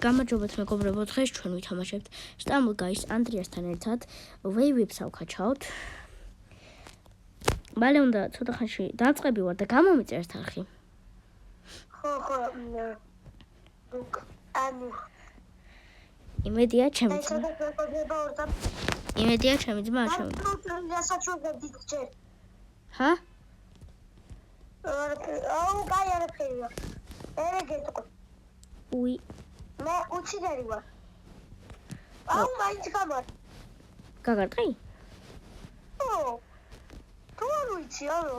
გამარჯობათ მეგობრებო, დღეს ჩვენ ვითამაშებთ Stumble Guys ანდრიასთან ერთად Wave-ებს ავკაჩავთ. მალე უნდა ცოტა ხანში დაწყები ვარ და გამომიწერ ერთ არხი. ხო, იმედია ჩემი ძმა. იმედია ჩემი ძმა არ შემოდის. ჰა? აუ, კაი არაფერია. ერეგეთო. უი. მე უჩინარი ვარ. აუ, მაინც გამარ. გაგარტყი? ო. თუ არ ვიცი, არა.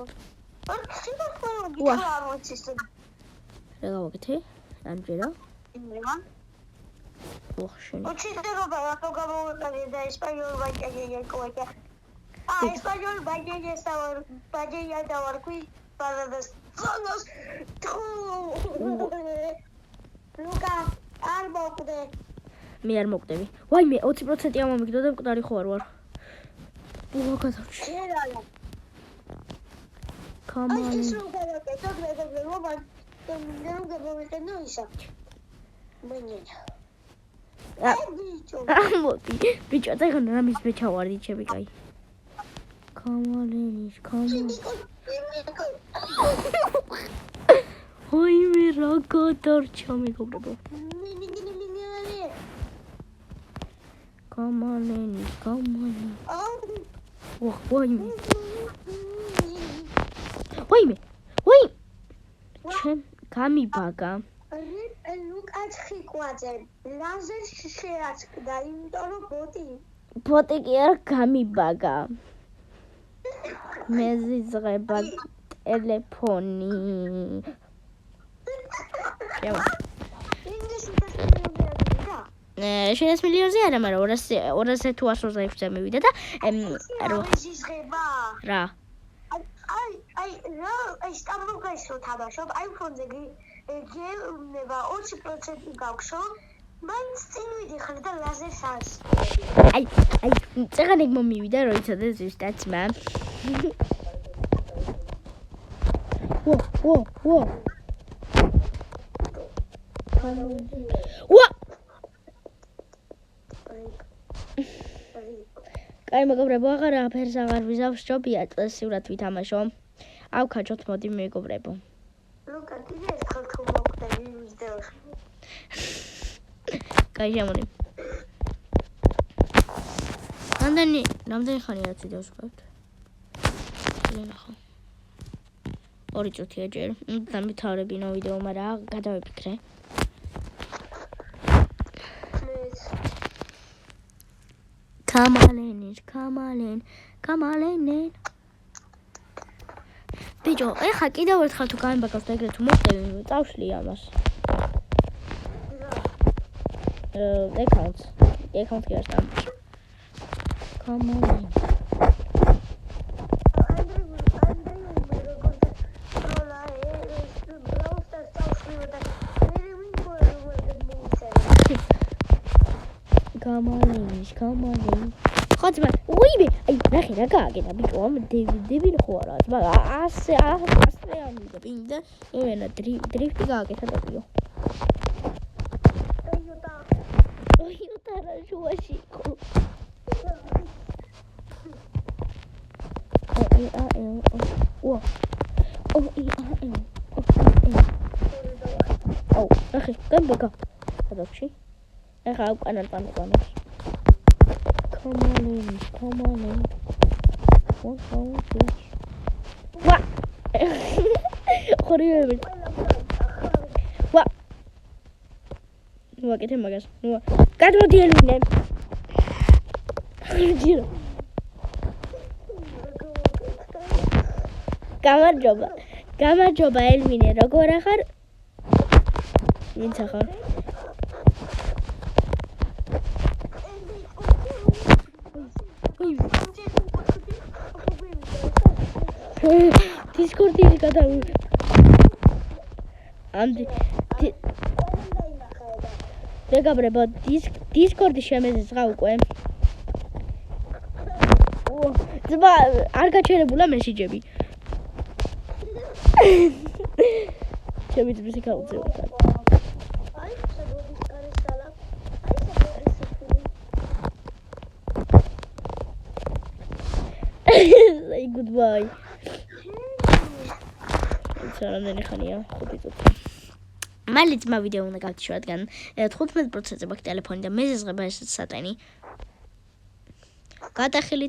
არ ხიბარ გიქრავს. რა გავაკეთე? ამჯერა? იმევა. ოხშენ. უჩინდება რატო გამოვიყენე და ესპანიურ ვაჭეჯე კოეკა. ესპანიურ ვაჭეჯე სავარ, ვაჭეჯა დავარქვი, პარადას. ზონოს. ლუკა, არ მოკვდე. მე არ მოკვდები. ვაიმე, 20% ამომიგდო და მკვდარი ხო არ ვარ. უა გადავჭი. შერალა. კამალი. აი, ის რო გავაკეთე, მე რომ გამოვიყენო ისა. მენინა. მოდი, ბიჭო, წეგან რამის მეჩავარდი ჩემი კაი. კამალენის, კამალი. ვაიმე, რა გადარჩა მეგობრებო. კამალენი, კამალი. ვაიმე. ვაიმე. ვაი. ჩემ გამიბაგა. ლუკას ხვიკვაძე, ლაზერში შეაწყდა, იმიტომ რომ ბოტი კი არ გამიბაგა. მე ზიზღება ტელეფონი. იავა. 100 მილიონზე არა, მაგრამ 200 თუ 126-ზე მივიდა და ზიზღება. რა? აი, Stumble Guys რო თამაშობ, iPhone-ზე გეუბნება 20% გავქშო, მაინც წინ ვიდიხარ და ლაზერს ას. აი, წეგანეგ მომივიდა, რომ იცოდე ზუსტად ძმა. ვა. ვა! კაი მეგობრებო, აღარაფერს აღარ ვიზავს, ჯობია წესიურად ვითამაშო. ავკაჩოთ მოდი მეგობრებო. ლუკა, კიდე ერთხელ თუ მოკვდები ვიზდევს. კაი შემოდი. რამდენი ხანია ციდავს ვყავთ? ნახო. 2 წუთია ჯერ. დამთავრებინო ვიდეო, მაგრამ გადავიფიქრე. კამალენი. ბიჭო, ეხა კიდევ ერთხელ თუ გამიბაგავს და ეგრეთ თუ მოხდები, წავშლი ამას. Account კი არ სამ. კამალენი. კამალენი. ხოთმა, უიმე, აი, ნახე რა გააკეთა ბიჭო, ამ დებილი ხო არა, მაგრამ ასე ამიდა პინდა, იმენა დრიფტი გააკეთა დაგიო. ოიუტა რა შუაში იყო. ნახე, გამბაგა. გადავში. ეხა უკანან პანტონებს. კამალენი. ვა! ხორიები. ვა! ნუ აკეთე მაგას. ნუ გადმოდი ელვინე. ჯირო. გამარჯობა ელვინე, როგორ ახარ? ვინც ახარ? Discord-ი გადავი. მეგობრებო, Discord-ი შემეზეძღა უკვე. ძმა, არ გაჩერებულა მესიჯები. ჩემი ძმის აკაუნტზე ვარ. აი, შეგოდის კარის Bye, goodbye. Რამდენი ხანია? 5 წუთი. მალე ძმა ვიდეო უნდა გავთიშო, რადგან 15%-ზე მაქვს ტელეფონი და მე ზღება ეს სატენი. გადახილი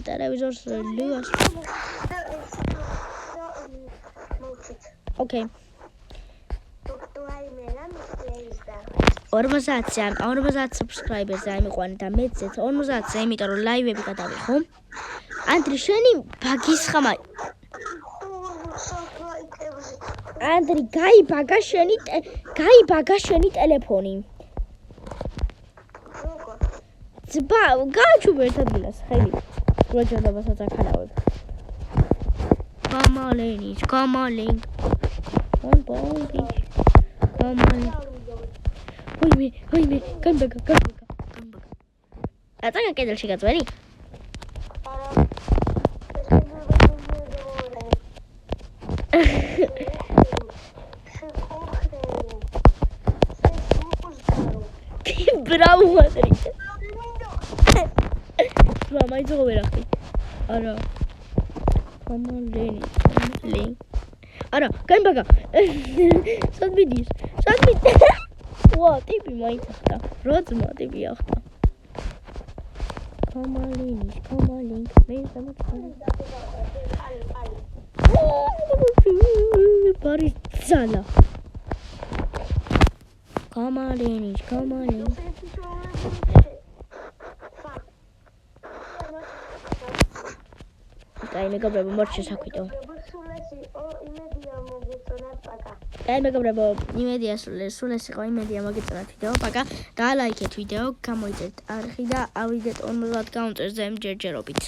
ტელევიზორს ლუას. Okay. 50 subscribers-ზე ამიყვანე და მეცეც 50-ზე, იმიტომ რომ ლაივები გადავიხო. ანდრი, შენი ბაგის ხმა. ანდრი, გაიბაგა შენი ტელეფონი. ძბა, გააჩუბე ერთ ადგილას, ხელი. როჯერობასაც ახანავებ. Come on, Link. Wait, come back. Atanga კედელში გაწვენი? Bravo, Madrid. Mama, I don't know. Ara. Come on, Link. Ara, come back. Sad bidis. What? Tipi mai tahta. Rozma tipi ahta. Come on, Link. Parizala. Come on, Link. Dai, მეგობრებო, მორჩი საქვიდო. Dai, მეგობრებო, იმედია სულ ეს იყო, იმედია მოგეწონათ ვიდეო. პაკა, და ლაიქეთ ვიდეო, გამოიწერეთ არხი და ავიდეთ 50 გაუნტერზე ჯერჯერობით.